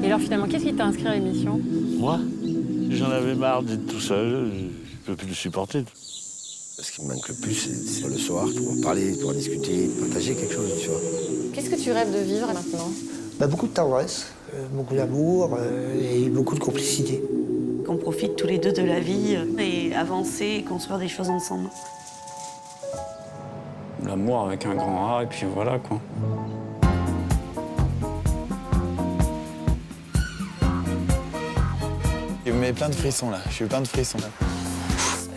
Et alors finalement, qu'est-ce qui t'a inscrit à l'émission? Moi, j'en avais marre d'être tout seul, je peux plus le supporter. Ce qui me manque le plus, c'est le soir, pour parler, pour discuter, partager quelque chose, tu vois. Qu'est-ce que tu rêves de vivre maintenant? Beaucoup de tendresse, beaucoup d'amour et beaucoup de complicité. Qu'on profite tous les deux de la vie et avancer et construire des choses ensemble. L'amour avec un grand A, et puis voilà, quoi. Il me met plein de frissons, là. Je suis plein de frissons, là.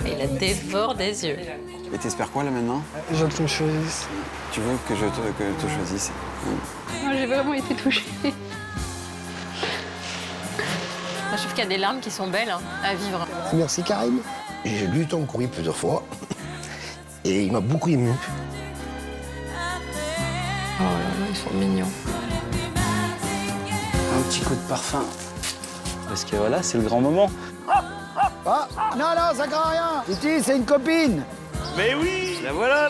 Il la dévore des yeux. Et t'espères quoi, là, maintenant? Je veux que tu me choisisses. Tu veux que je te choisisse? Moi, j'ai vraiment été touchée. Je trouve qu'il y a des larmes qui sont belles à vivre. Merci Karim. J'ai lu ton courrier plusieurs fois et il m'a beaucoup ému. Oh là là, ils sont mignons. Un petit coup de parfum. Parce que voilà, c'est le grand moment. Ah, non, ça craint rien. Titi, c'est une copine. Mais oui, La voilà.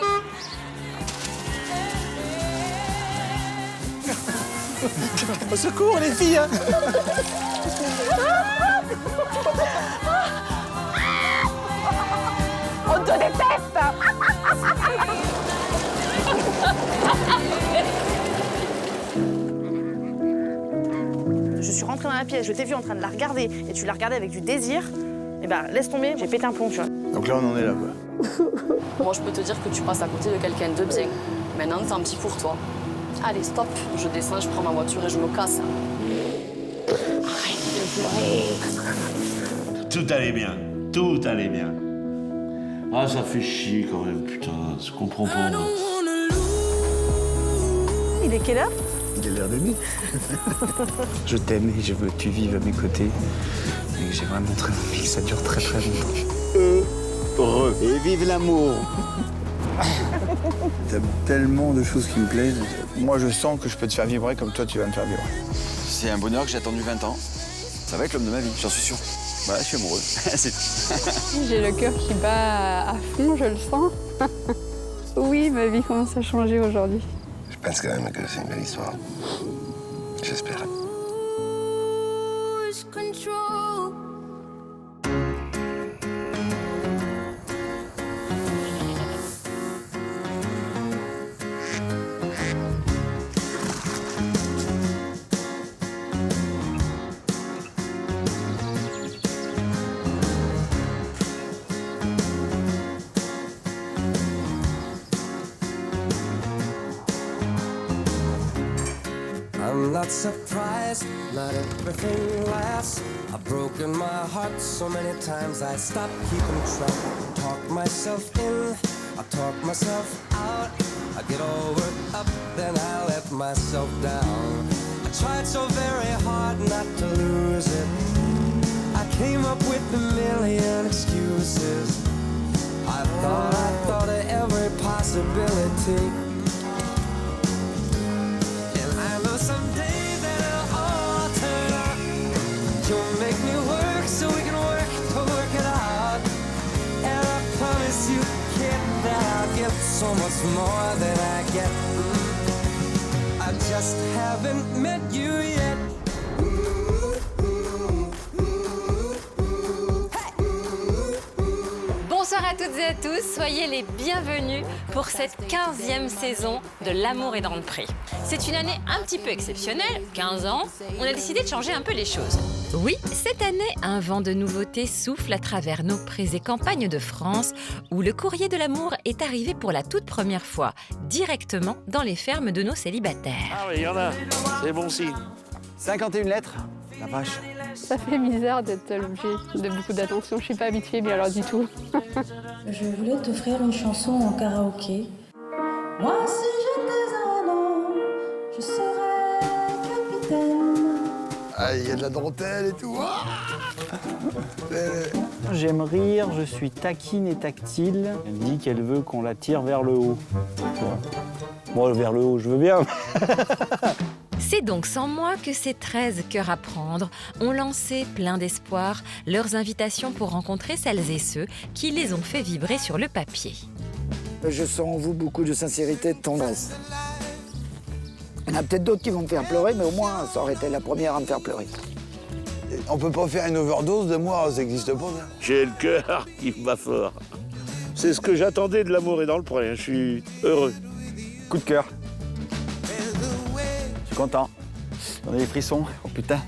Au secours, les filles. On te déteste. Je suis rentrée dans la pièce, je t'ai vu en train de la regarder et tu la regardais avec du désir. Eh ben, laisse tomber, j'ai pété un plomb, tu vois. Donc là, on en est là, quoi. Moi, je peux te dire que tu passes à côté de quelqu'un de bien. Maintenant, tant pis pour toi. Allez, stop. Je descends, je prends ma voiture et je me casse. tout allait bien, tout allait bien. Ah, ça fait chier quand même, putain, je comprends pas. Moi. Il est quelle heure? Il est l'heure de nuit. Je t'aime et je veux que tu vives à mes côtés. Et j'ai vraiment très envie que ça dure très très longtemps. Heureux. Et vive l'amour. T'as tellement de choses qui me plaisent. Moi, je sens que je peux te faire vibrer comme toi, tu vas me faire vibrer. C'est un bonheur que j'ai attendu 20 ans. Ça va être l'homme de ma vie, j'en suis sûr. Voilà, je suis amoureux. C'est tout. J'ai le cœur qui bat à fond, je le sens. Oui, ma vie commence à changer aujourd'hui. Je pense quand même que c'est une belle histoire. J'espère. I'm not surprised, not everything lasts. I've broken my heart so many times I stopped keeping track. Talk myself in, I talk myself out. I get all worked up, then I let myself down. I tried so very hard not to lose it. I came up with a million excuses. I thought of every possibility. Someday that it'll all turn out. You'll make me work so we can work to work it out. And I promise you, kid, that I'll get so much more than I get. I just haven't met you yet. Bonsoir à toutes et à tous, soyez les bienvenus pour cette 15e saison de L'amour est dans le pré. C'est une année un petit peu exceptionnelle, 15 ans, on a décidé de changer un peu les choses. Oui, cette année, un vent de nouveautés souffle à travers nos prés et campagnes de France, où le courrier de l'amour est arrivé pour la toute première fois, directement dans les fermes de nos célibataires. Ah oui, il y en a, c'est bon signe. 51 lettres. La vache. Ça fait bizarre d'être l'objet de beaucoup d'attention. Je suis pas habituée, mais alors du tout. Je voulais t'offrir une chanson en karaoké. Moi, si j'étais un homme, je serais capitaine. Ah, il y a de la dentelle et tout. J'aime rire, je suis taquine et tactile. Elle dit qu'elle veut qu'on la tire vers le haut. Moi, vers le haut, je veux bien. C'est donc sans moi que ces 13 cœurs à prendre ont lancé, plein d'espoir, leurs invitations pour rencontrer celles et ceux qui les ont fait vibrer sur le papier. Je sens en vous beaucoup de sincérité, de tendresse. Il y en a peut-être d'autres qui vont me faire pleurer, mais au moins, ça aurait été la première à me faire pleurer. On peut pas faire une overdose d'amour, ça existe pas, ça. J'ai le cœur qui bat fort. C'est ce que j'attendais de l'amour est dans le pré. Je suis heureux. Coup de cœur. Je suis content. On a des frissons. Oh putain.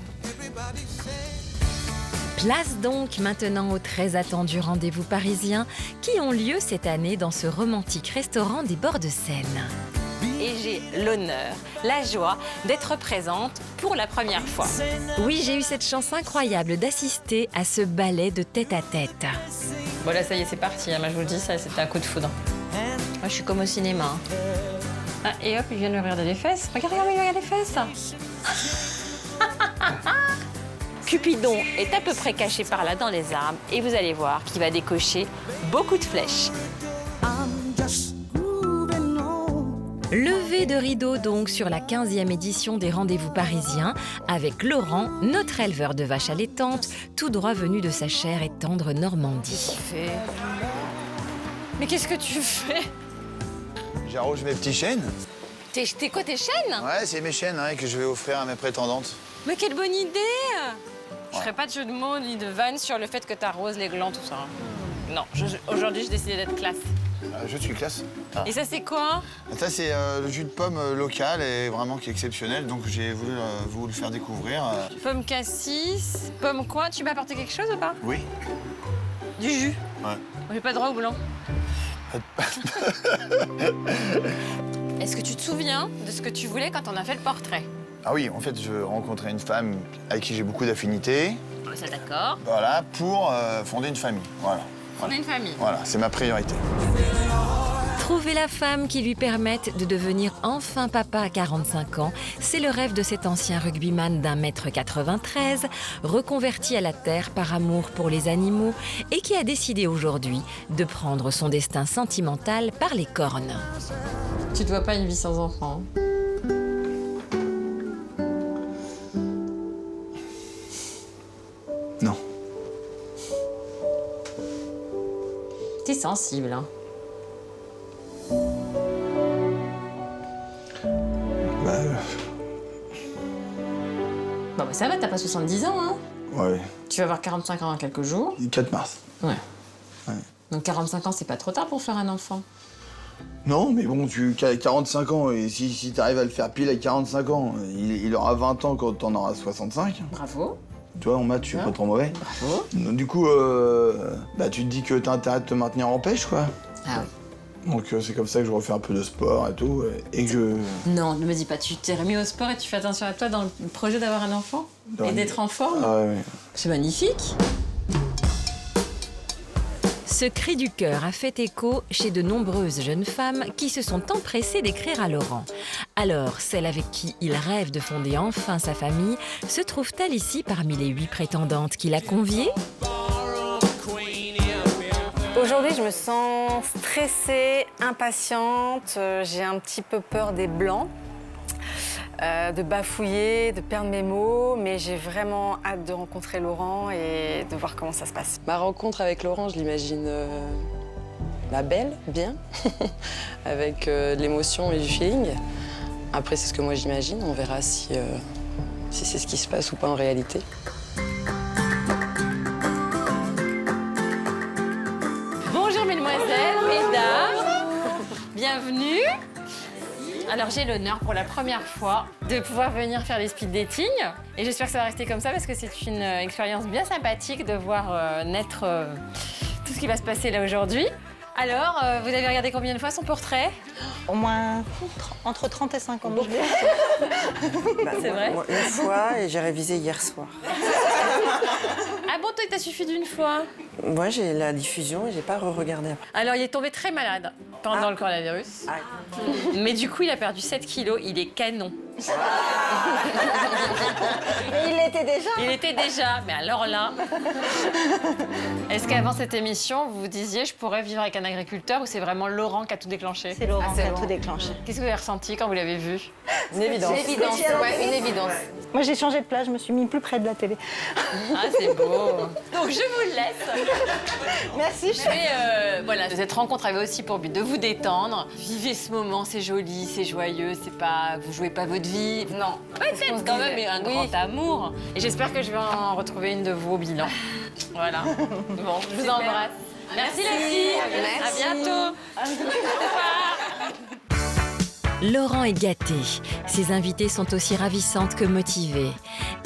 Place donc maintenant aux très attendus rendez-vous parisiens qui ont lieu cette année dans ce romantique restaurant des bords de Seine. Et j'ai l'honneur, la joie d'être présente pour la première fois. Oui, j'ai eu cette chance incroyable d'assister à ce ballet de tête-à-tête. Bon là, ça y est, c'est parti. Moi, je vous le dis, ça, c'était un coup de foudre. Moi, je suis comme au cinéma. Ah, et hop, il vient de lui regarder les fesses. Regarde, il regarde les fesses. Cupidon est à peu près caché par là dans les arbres et vous allez voir qu'il va décocher beaucoup de flèches. Levé de rideau donc sur la 15e édition des rendez-vous parisiens avec Laurent, notre éleveur de vaches allaitantes, tout droit venu de sa chère et tendre Normandie. Mais qu'est-ce que tu fais? J'arrose mes petits chênes. T'es quoi, tes chênes? Ouais, c'est mes chênes que je vais offrir à mes prétendantes. Mais quelle bonne idée! Je ferai pas de jeu de mots ni de vannes sur le fait que t'arroses les glands, tout ça. Non, aujourd'hui, j'ai décidé d'être classe. Je suis classe. Et ça, c'est quoi? Ça, c'est le jus de pomme local et vraiment qui est exceptionnel, donc j'ai voulu vous le faire découvrir. Pomme cassis, pomme quoi? Tu m'as apporté quelque chose ou pas? Oui. Du jus? Ouais. J'ai pas droit au blanc. Est-ce que tu te souviens de ce que tu voulais quand on a fait le portrait? Ah oui, en fait, je rencontrais une femme avec qui j'ai beaucoup d'affinités. Ça, d'accord. Voilà, pour fonder une famille. Voilà. Fonder une famille. Voilà, c'est ma priorité. Trouver la femme qui lui permette de devenir enfin papa à 45 ans, c'est le rêve de cet ancien rugbyman d'1,93 m, reconverti à la terre par amour pour les animaux et qui a décidé aujourd'hui de prendre son destin sentimental par les cornes. Tu te vois pas une vie sans enfant? Non. T'es sensible, hein? Bon, bah ça va, t'as pas 70 ans, hein? Ouais. Tu vas avoir 45 ans dans quelques jours. 4 mars. Ouais. Ouais. Donc 45 ans, c'est pas trop tard pour faire un enfant. Non, mais bon, tu as 45 ans, et si tu arrives à le faire pile à 45 ans, il aura 20 ans quand t'en auras 65. Bravo. Tu vois, en maths, je suis pas trop mauvais. Bravo. Donc, du coup, tu te dis que t'as intérêt de te maintenir en pêche, quoi. Ah oui. Donc c'est comme ça que je refais un peu de sport et tout, et que je... Non, ne me dis pas, tu t'es remis au sport et tu fais attention à toi dans le projet d'avoir un enfant? Et d'être en forme? Ah ouais. C'est magnifique. Ce cri du cœur a fait écho chez de nombreuses jeunes femmes qui se sont empressées d'écrire à Laurent. Alors, celle avec qui il rêve de fonder enfin sa famille, se trouve-t-elle ici parmi les 8 prétendantes qu'il a conviées? Aujourd'hui, je me sens stressée, impatiente, j'ai un petit peu peur des blancs, de bafouiller, de perdre mes mots, mais j'ai vraiment hâte de rencontrer Laurent et de voir comment ça se passe. Ma rencontre avec Laurent, je l'imagine belle, bien, avec de l'émotion et du feeling. Après, c'est ce que moi j'imagine, on verra si c'est ce qui se passe ou pas en réalité. Bonjour mesdemoiselles, mesdames, bienvenue. Alors j'ai l'honneur pour la première fois de pouvoir venir faire les speed dating et j'espère que ça va rester comme ça parce que c'est une expérience bien sympathique de voir naître tout ce qui va se passer là aujourd'hui. Alors, vous avez regardé combien de fois son portrait? Au moins entre 30 et 50 jours. C'est vrai? Une fois et j'ai révisé hier soir. Ah bon, toi, il t'a suffi d'une fois? Moi, j'ai la diffusion et j'ai pas re-regardé après. Alors, il est tombé très malade pendant le coronavirus. Mais du coup, il a perdu 7 kilos, il est canon. Il était déjà. Il était déjà, mais alors là... Est-ce qu'avant cette émission, vous vous disiez je pourrais vivre avec un agriculteur ou c'est vraiment Laurent qui a tout déclenché? C'est Laurent qui a tout déclenché. Qu'est-ce que vous avez ressenti quand vous l'avez vu? Une évidence. Une évidence. Moi, j'ai changé de place, je me suis mis plus près de la télé. Ah, c'est beau. Donc, je vous le laisse. Merci. Mais voilà, cette rencontre avait aussi pour but de vous détendre. Vivez ce moment, c'est joli, c'est joyeux, c'est pas... Vous jouez pas votre vie. Non. Peut-être quand même un grand amour. Et j'espère que je vais en retrouver une de vous au bilan. Voilà. Bon, je vous embrasse. Merci les filles. Merci. À bientôt. Au revoir. Laurent est gâté. Ses invitées sont aussi ravissantes que motivées.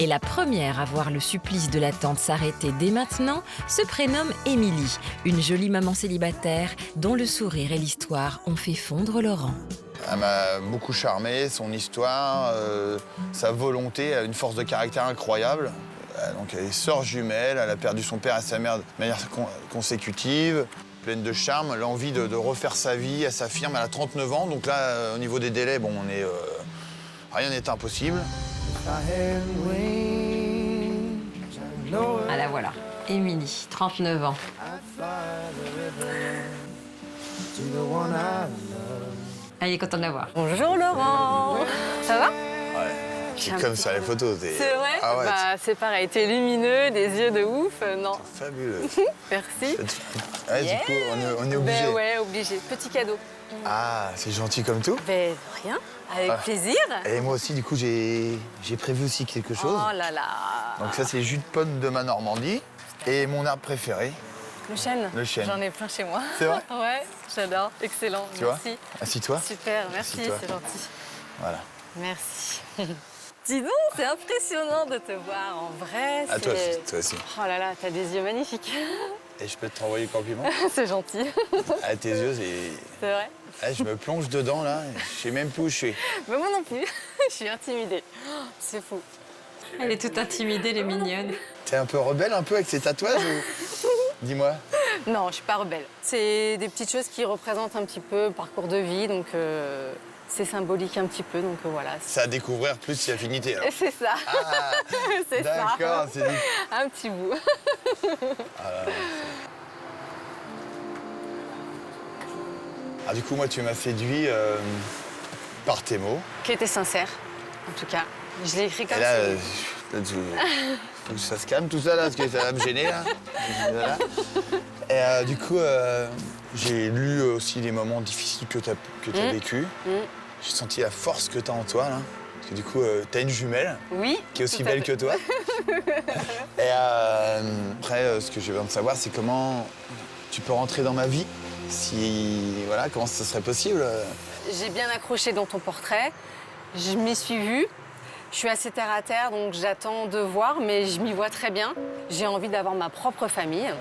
Et la première à voir le supplice de l'attente s'arrêter dès maintenant se prénomme Émilie, une jolie maman célibataire dont le sourire et l'histoire ont fait fondre Laurent. Elle m'a beaucoup charmé, son histoire, sa volonté, elle a une force de caractère incroyable. Donc elle est sœur jumelle, elle a perdu son père et sa mère de manière consécutive. Pleine de charme, l'envie de refaire sa vie, elle s'affirme, elle a 39 ans, donc là, au niveau des délais, bon, on est... rien n'est impossible. Ah la voilà, Émilie, 39 ans. Elle est contente de la voir. Bonjour Laurent. Ça va? Ouais, c'est comme sur les photos. C'est vrai? Ah ouais, Bah, c'est pareil, t'es lumineux, des yeux de ouf, non. fabuleux. Merci. Ouais, du coup, on est obligé. Ben ouais, obligé. Petit cadeau. Ah, c'est gentil comme tout. Ben rien, avec plaisir. Et moi aussi, du coup, j'ai prévu aussi quelque chose. Oh là là. Donc ça, c'est jus de pomme de ma Normandie et mon arbre préféré. Le chêne. Le chêne. J'en ai plein chez moi. C'est vrai? Ouais, j'adore. Excellent. Tu merci. vois? Assis-toi. Super, merci, Assis-toi. c'est gentil. Voilà. Merci. Dis donc, c'est impressionnant de te voir en vrai. À toi aussi. Oh là là, t'as des yeux magnifiques. Et je peux te renvoyer le compliment? C'est gentil. À tes yeux, c'est... C'est vrai? Ouais, je me plonge dedans, là. Je sais même plus où je suis. Mais moi non plus. Je suis intimidée. C'est fou. Elle est toute intimidée, elle est mignonne. T'es un peu rebelle, un peu, avec ces tatouages ou... Dis-moi. Non, je suis pas rebelle. C'est des petites choses qui représentent un petit peu le parcours de vie, donc c'est symbolique un petit peu, donc voilà. C'est à découvrir plus si affinité, alors. C'est ça. Ah, c'est ça. d'accord, c'est dit. Un petit bout. Du coup, moi, tu m'as séduit par tes mots. Qui était sincère, en tout cas. Je l'ai écrit comme Et là, ça. faut que ça se calme tout ça, là, parce que ça va me gêner, là. Voilà. Et du coup, j'ai lu aussi les moments difficiles que tu as vécu. J'ai senti la force que tu as en toi, là. Parce que du coup, tu as une jumelle. Oui. Qui est aussi belle que toi. Et après, ce que j'ai besoin de savoir, c'est comment tu peux rentrer dans ma vie. Voilà, comment ça serait possible. J'ai bien accroché dans ton portrait. Je m'y suis vue. Je suis assez terre à terre, donc j'attends de voir, mais je m'y vois très bien. J'ai envie d'avoir ma propre famille.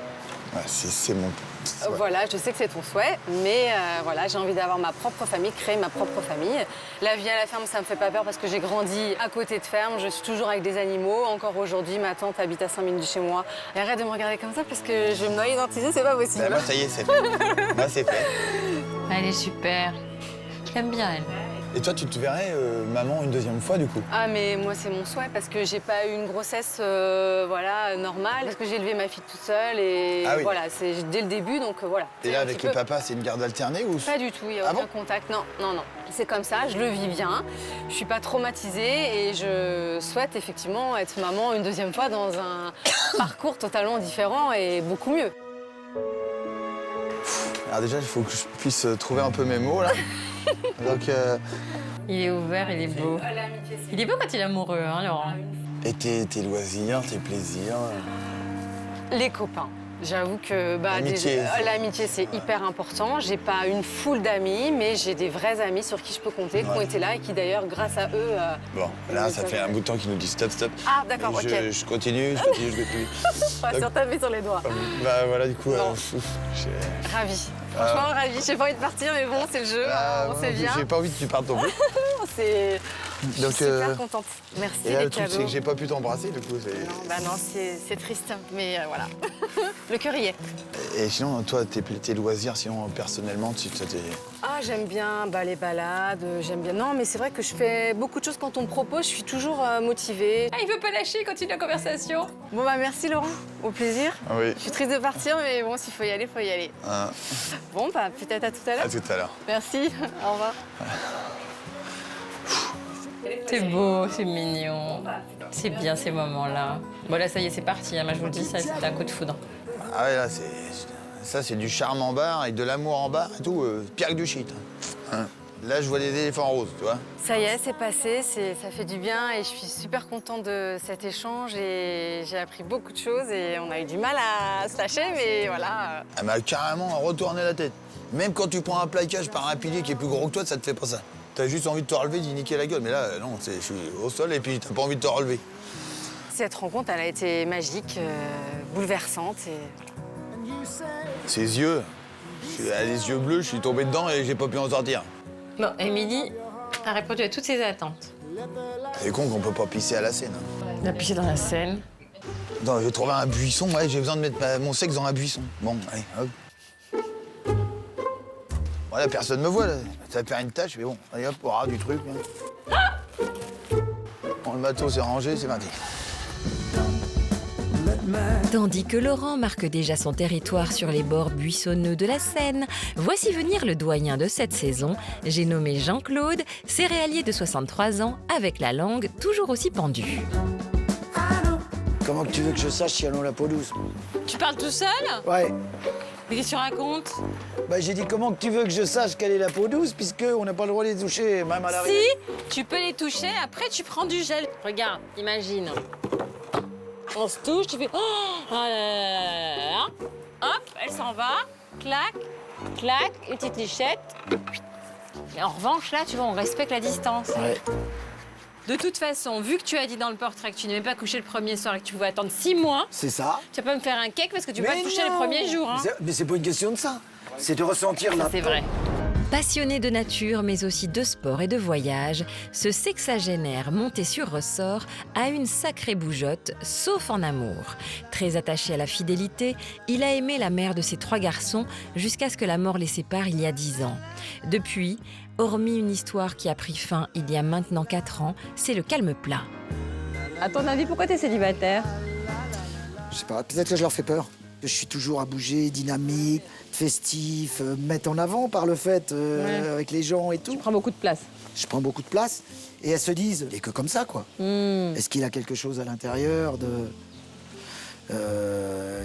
Ouais, c'est mon... Ouais. Voilà, je sais que c'est ton souhait, mais voilà, j'ai envie d'avoir ma propre famille, créer ma propre famille. La vie à la ferme, ça me fait pas peur parce que j'ai grandi à côté de ferme, je suis toujours avec des animaux. Encore aujourd'hui, ma tante habite à 5 minutes de chez moi. Et arrête de me regarder comme ça parce que je vais me noyer dans tes yeux, c'est pas possible. Bah, moi, ça y est, c'est fait. Moi, c'est fait. Elle est super. Je l'aime bien, elle. Et toi, tu te verrais maman une deuxième fois, du coup? Ah, mais moi, c'est mon souhait parce que j'ai pas eu une grossesse voilà, normale, parce que j'ai élevé ma fille toute seule et voilà, c'est dès le début, donc voilà. Et là, avec le papa, c'est une garde alternée ou... Pas du tout, il n'y a aucun contact, non, non, non. C'est comme ça, je le vis bien, je suis pas traumatisée et je souhaite effectivement être maman une deuxième fois dans un parcours totalement différent et beaucoup mieux. Alors déjà, il faut que je puisse trouver un peu mes mots, là. Donc, il est ouvert, il est beau. Il est beau quand il est amoureux, hein, Laurent. Et tes loisirs, tes plaisirs? Les copains. J'avoue que l'amitié, c'est hyper important. J'ai pas une foule d'amis, mais j'ai des vrais amis sur qui je peux compter, qui ont été là et qui, d'ailleurs, grâce à eux... Bon, là, ça fait un bout de temps qu'ils nous disent stop, stop. Ah, d'accord, ok. Je continue. On va se taper sur les doigts. Bah voilà, du coup, Ravie. Franchement, ravie. J'ai pas envie de partir, mais bon, c'est le jeu, on sait bien. J'ai pas envie que tu partes non plus. Donc, Je suis super contente. Merci Et là, les le truc, cadeaux. c'est que j'ai pas pu t'embrasser, du coup. Non, c'est triste, mais voilà. Le cœur y est. Et sinon, toi, tes loisirs, sinon, personnellement, Ah, j'aime bien les balades, j'aime bien. Non, mais c'est vrai que je fais beaucoup de choses quand on me propose, je suis toujours motivée. Ah, il veut pas lâcher, continue la conversation. Bon, merci Laurent, au plaisir. Ah oui. Je suis triste de partir, mais bon, s'il faut y aller, faut y aller. Ah. Bon, peut-être à tout à l'heure. À tout à l'heure. Merci, au revoir. C'est beau, c'est mignon. C'est bien ces moments-là. Bon, là, ça y est, c'est parti. Moi, je vous le dis, ça, c'est un coup de foudre. Ah ouais, là, c'est du charme en barre et de l'amour en barre et tout. Pire que du shit. Hein. Là, je vois des éléphants roses, tu vois. Ça y est, c'est passé, ça fait du bien et je suis super contente de cet échange et j'ai appris beaucoup de choses et on a eu du mal à se lâcher, mais voilà. Elle m'a carrément retourné la tête. Même quand tu prends un plaquage par un pilier qui est plus gros que toi, ça te fait pas ça. T'as juste envie de te relever, d'y niquer la gueule. Mais là, non, je suis au sol et puis t'as pas envie de te relever. Cette rencontre, elle a été magique, bouleversante et... Ses yeux, elle a les yeux bleus, je suis tombé dedans et j'ai pas pu en sortir. Bon, Émilie a répondu à toutes ses attentes. C'est con qu'on peut pas pisser à la Seine. On a pissé dans la Seine. Non, je vais trouver un buisson, ouais, j'ai besoin de mettre mon sexe dans un buisson. Bon, allez, hop. Voilà, personne me voit, là. Ça va faire une tâche, mais bon, allez hop, on aura du truc. Là. Bon, le matos est rangé, c'est parti. Tandis que Laurent marque déjà son territoire sur les bords buissonneux de la Seine, voici venir le doyen de cette saison. J'ai nommé Jean-Claude, céréalier de 63 ans, avec la langue toujours aussi pendue. Comment que tu veux que je sache si elles ont la peau douce? Tu parles tout seul? Ouais. Mais qu'est-ce que tu racontes? Bah j'ai dit comment que tu veux que je sache quelle est la peau douce puisqu'on n'a pas le droit de les toucher, même à l'arrivée. Si, tu peux les toucher, après tu prends du gel. Regarde, imagine. On se touche, tu fais... Oh, là, là, là, là. Hop, elle s'en va. Clac, clac, une petite lichette. Et en revanche, là, tu vois, on respecte la distance. Ouais. De toute façon, vu que tu as dit dans le portrait que tu n'aimais pas coucher le premier soir et que tu pouvais attendre 6 mois... C'est ça. Tu vas pas me faire un cake parce que tu vas pas te toucher le premier jour. Hein. Mais c'est pas une question de ça. C'est de ressentir la C'est vrai. Passionné de nature, mais aussi de sport et de voyage, ce sexagénaire monté sur ressort a une sacrée bougeotte, sauf en amour. Très attaché à la fidélité, il a aimé la mère de ses 3 garçons jusqu'à ce que la mort les sépare il y a 10 ans. Depuis, hormis une histoire qui a pris fin il y a maintenant 4 ans, c'est le calme plat. À ton avis, pourquoi t'es célibataire? Je sais pas, peut-être que je leur fais peur. Je suis toujours à bouger, dynamique, festif, mettre en avant par le fait avec les gens et tout. Tu prends beaucoup de place. Je prends beaucoup de place et elles se disent, il est que comme ça quoi. Est-ce qu'il a quelque chose à l'intérieur de...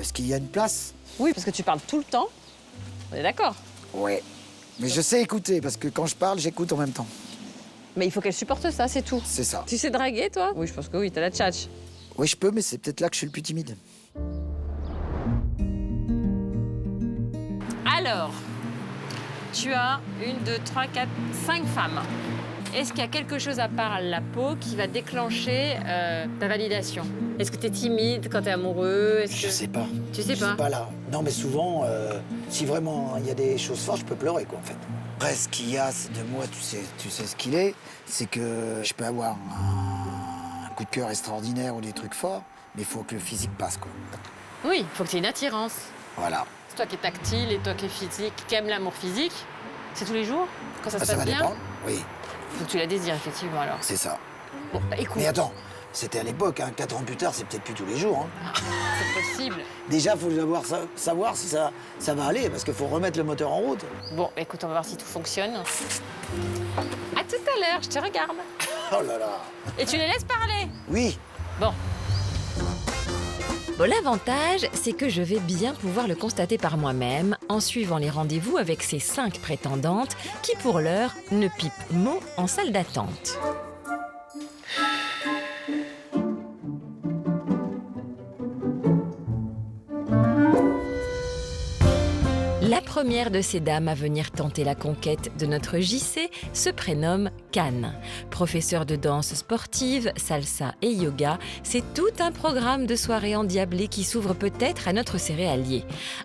Est-ce qu'il y a une place? Oui, parce que tu parles tout le temps. On est d'accord? Ouais. Mais je sais écouter parce que quand je parle, j'écoute en même temps. Mais il faut qu'elle supporte ça, c'est tout. C'est ça. Tu sais draguer, toi? Oui, je pense que oui, t'as la tchatch. Oui, je peux, mais c'est peut-être là que je suis le plus timide. Alors, tu as 1, 2, 3, 4, 5 femmes. Est-ce qu'il y a quelque chose à part la peau qui va déclencher ta validation? Est-ce que tu es timide quand tu es amoureux? Je sais pas. Tu sais Je pas? sais pas là. Non, mais souvent, si vraiment il y a des choses fortes, je peux pleurer quoi en fait. Après, ce qu'il y a, c'est de moi, tu sais ce qu'il est, c'est que je peux avoir un coup de cœur extraordinaire ou des trucs forts, mais il faut que le physique passe quoi. Oui, il faut que tu aies une attirance. Voilà. C'est toi qui es tactile et toi qui es physique, qui aime l'amour physique. C'est tous les jours? Quand ça se Ça passe va bien? dépendre, oui. Faut que tu la désires, effectivement, alors. C'est ça. Bon, bah, écoute. Mais attends, c'était à l'époque, hein, 4 ans plus tard, c'est peut-être plus tous les jours. Hein. C'est possible. Déjà, il faut savoir si ça va aller, parce qu'il faut remettre le moteur en route. Bon, écoute, on va voir si tout fonctionne. À tout à l'heure, je te regarde. Oh là là. Et tu les laisses parler? Oui. Bon. Bon, l'avantage, c'est que je vais bien pouvoir le constater par moi-même en suivant les rendez-vous avec ces 5 prétendantes qui, pour l'heure, ne pipent mot en salle d'attente. La première de ces dames à venir tenter la conquête de notre JC se prénomme Can. Professeure de danse sportive, salsa et yoga, c'est tout un programme de soirées endiablées qui s'ouvre peut-être à notre céréalier.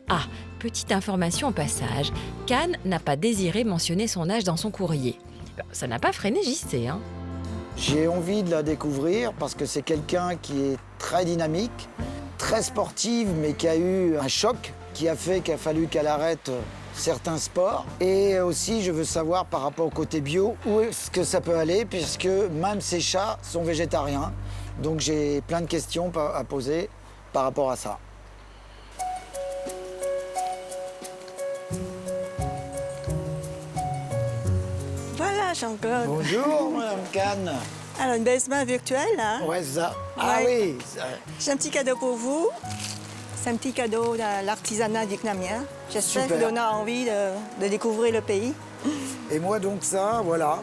Ah, petite information au passage, Can n'a pas désiré mentionner son âge dans son courrier. Ça n'a pas freiné JC, hein. J'ai envie de la découvrir parce que c'est quelqu'un qui est très dynamique, très sportive, mais qui a eu un choc qui a fait qu'il a fallu qu'elle arrête certains sports. Et aussi, je veux savoir par rapport au côté bio, où est-ce que ça peut aller, puisque même ces chats sont végétariens. Donc j'ai plein de questions à poser par rapport à ça. Voilà, Jean-Claude. Bonjour, Madame Kahn. Alors, une baissement virtuelle, hein? Ouais, c'est ça. Ah Ouais. oui. J'ai un petit cadeau pour vous. C'est un petit cadeau de l'artisanat vietnamien. J'espère Super. qu'il donne envie de découvrir le pays. Et moi, donc, ça, voilà.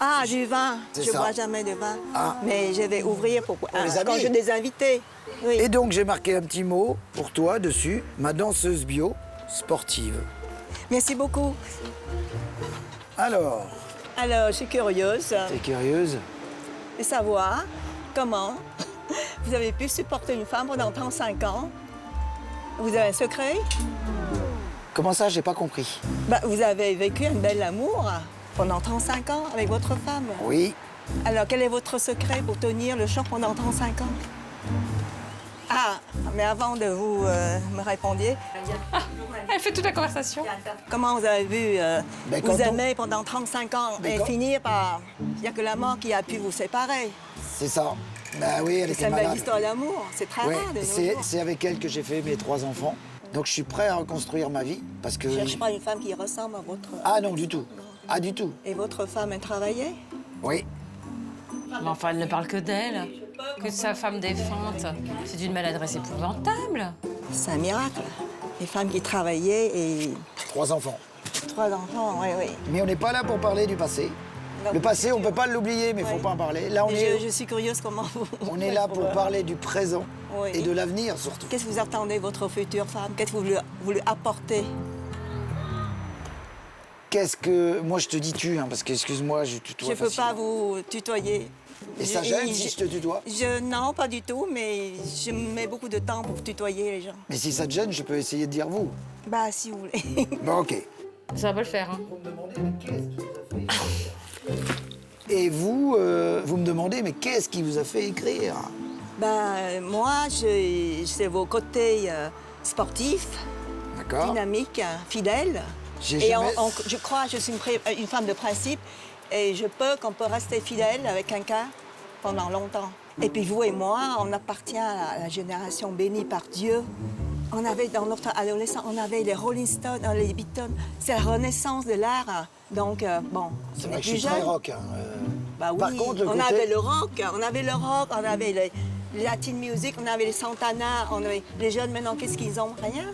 Ah, du vin. C'est Je ça. bois jamais de vin. Ah. Mais je vais ouvrir pour les amis. quand j'ai des invités. Oui. Et donc, j'ai marqué un petit mot pour toi dessus. Ma danseuse bio sportive. Merci beaucoup. Alors, Alors, je suis curieuse t'es curieuse? de savoir comment vous avez pu supporter une femme pendant 35 ans. Vous avez un secret? Comment ça, j'ai pas compris? Bah, vous avez vécu un bel amour pendant 35 ans avec votre femme. Oui. Alors, quel est votre secret pour tenir le choc pendant 35 ans? Ah, mais avant de vous me répondiez, Elle fait toute la conversation. comment vous avez vu Ben, quand vous on- aimer pendant 35 ans Mais et quand- finir par... Il n'y a que la mort qui a pu vous séparer. C'est ça. Bah oui, elle C'est était une belle malade. histoire d'amour. C'est très Ouais, rare de nos c'est jours. c'est avec elle que j'ai fait mes 3 enfants. Donc je suis prêt à reconstruire ma vie parce que... Je ne cherche pas une femme qui ressemble à votre... Ah non, du tout. Ah, du tout. Et votre femme a travaillé? Oui. Mais enfin, elle ne parle que d'elle, que de sa femme défunte. C'est d'une maladresse épouvantable. C'est un miracle. Les femmes qui travaillaient et 3 enfants. 3 enfants, oui, oui. Mais on n'est pas là pour parler du passé. Non. Le passé, on peut pas l'oublier, mais il faut pas en parler. Là, Je suis curieuse comment vous... on est là pour parler du présent Oui. et de l'avenir surtout. Qu'est-ce que vous attendez de votre future femme? Qu'est-ce que vous lui apportez? Qu'est-ce que... Moi, je te dis tu, hein, parce que, excuse-moi, je tutoie Je ne peux pas facilement. vous tutoyer. Et ça gêne si je te tutoie? Non, pas du tout, mais je mets beaucoup de temps pour tutoyer les gens. Mais si ça te gêne, je peux essayer de dire vous. Bah, si vous voulez. Bon, ok. Ça va pas le faire, hein. Et vous, vous me demandez, mais qu'est-ce qui vous a fait écrire? Moi, c'est vos côtés sportifs, D'accord. dynamiques, fidèles. J'ai Et jamais- je crois que je suis une femme de principe et qu'on peut rester fidèle avec quelqu'un pendant longtemps. Et puis vous et moi, on appartient à la génération bénie par Dieu. On avait, dans notre adolescence, on avait les Rolling Stones, les Beatles. C'est la renaissance de l'art. Donc, bon, C'est on vrai est que je plus suis très jeune. rock. Hein. Bah Par oui, contre, le on côté- avait le rock, on avait les Latin music, on avait les Santana, on avait les jeunes maintenant, qu'est-ce qu'ils ont? Rien.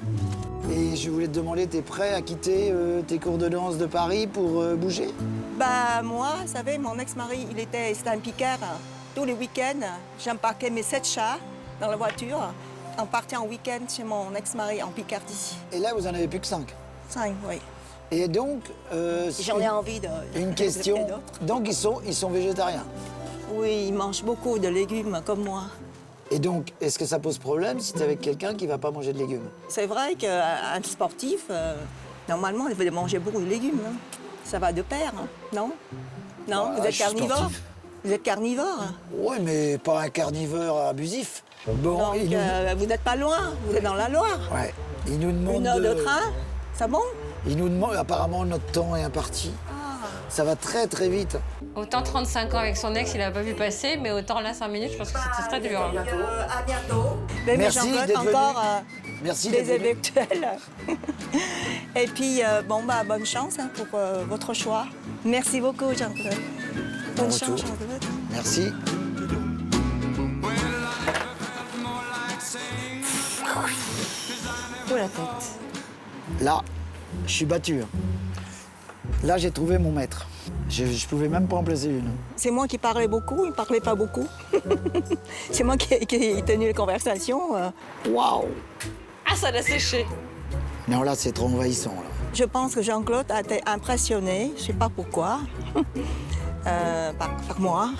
Et je voulais te demander, t'es prêt à quitter tes cours de danse de Paris pour bouger? Bah moi, vous savez, mon ex-mari, c'était un piqueur. Tous les week-ends, j'embarquais mes 7 chats dans la voiture. On partait en week-end chez mon ex-mari en Picardie. Et là, vous en avez plus que 5. 5, oui. Et donc... J'en ai envie de... Une question. de- d'autres. Donc, ils sont végétariens. Oui, ils mangent beaucoup de légumes comme moi. Et donc, est-ce que ça pose problème si t'es avec quelqu'un qui va pas manger de légumes? C'est vrai qu'un sportif, normalement, il veut manger beaucoup de légumes. Hein. Ça va de pair, hein, non? Non, Bah, vous je êtes suis carnivore? sportif. Vous êtes carnivore? Oui, mais pas un carnivore abusif. Bon, Donc, il nous... vous n'êtes pas loin, vous êtes dans la Loire. Ouais. Il nous demande 1 heure de train, c'est bon? Il nous demande... Apparemment, notre temps est imparti. Ça va très, très vite. Autant 35 ans avec son ex, il n'a pas vu passer, mais autant là, 5 minutes, je pense que c'est très dur. hein. À bientôt. Mais Merci Jean-Claude, d'être venu. encore Merci des d'être venu. éventuels. Et puis, bonne chance hein, pour votre choix. Merci beaucoup, Jean-Claude. Bonne retour. chance, Jean-Claude. Merci. Oh la tête. Là, je suis battu. hein. Là, j'ai trouvé mon maître. Je pouvais même pas en placer une. C'est moi qui parlais beaucoup, il ne parlait pas beaucoup. C'est moi qui ai tenu les conversations. Waouh! Ah, ça l'a séché. Non, là, c'est trop envahissant. Là. Je pense que Jean-Claude a été impressionné, je ne sais pas pourquoi, par moi.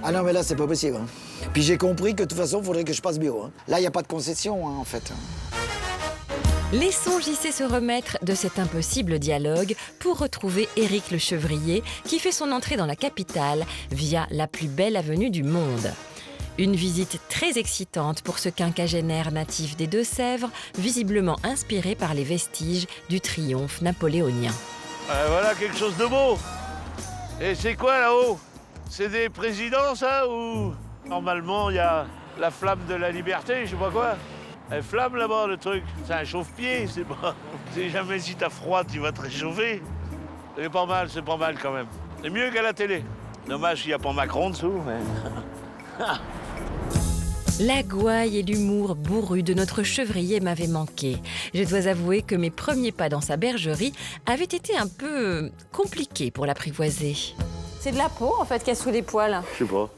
Ah non, mais là, c'est pas possible. hein. Puis j'ai compris que de toute façon, il faudrait que je passe bio. hein. Là, il n'y a pas de concession, hein, en fait. Laissons JC se remettre de cet impossible dialogue pour retrouver Éric le Chevrier qui fait son entrée dans la capitale via la plus belle avenue du monde. Une visite très excitante pour ce quinquagénaire natif des Deux-Sèvres, visiblement inspiré par les vestiges du triomphe napoléonien. Voilà quelque chose de beau. Et c'est quoi là-haut? C'est des présidents, ça, ou... Normalement, il y a la flamme de la liberté, je sais pas quoi. Elle flamme là-bas, le truc. C'est un chauffe-pied, c'est pas... C'est jamais si t'as froid, tu vas te réchauffer. C'est pas mal quand même. C'est mieux qu'à la télé. Dommage qu'il n'y a pas Macron dessous, mais... La gouaille et l'humour bourru de notre chevrier m'avaient manqué. Je dois avouer que mes premiers pas dans sa bergerie avaient été un peu compliqués pour l'apprivoiser. C'est de la peau, en fait, qu'il y a sous les poils. Je sais pas.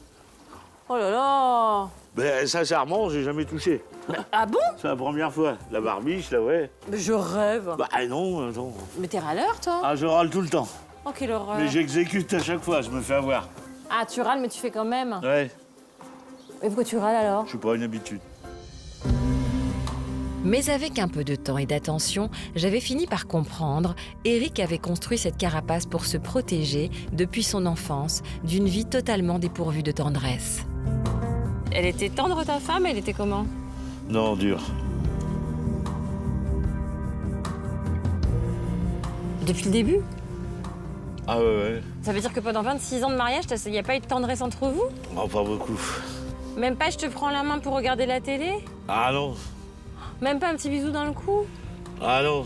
Oh là là! Ben, sincèrement, j'ai jamais touché. Ah bon? C'est la première fois. La barbiche, là, ouais. Mais je rêve. Bah non, attends. Mais t'es râleur, toi? Ah, je râle tout le temps. Oh, quelle horreur. Mais j'exécute à chaque fois, je me fais avoir. Ah, tu râles, mais tu fais quand même. Ouais. Mais pourquoi tu râles alors? Je suis pas une habitude. Mais avec un peu de temps et d'attention, j'avais fini par comprendre, Éric avait construit cette carapace pour se protéger, depuis son enfance, d'une vie totalement dépourvue de tendresse. Elle était tendre, ta femme? Elle était comment? Non, dur. Depuis le début? Ah ouais. Ça veut dire que pendant 26 ans de mariage, il n'y a pas eu de tendresse entre vous? Non, pas beaucoup. Même pas je te prends la main pour regarder la télé? Ah non. Même pas un petit bisou dans le cou? Ah non.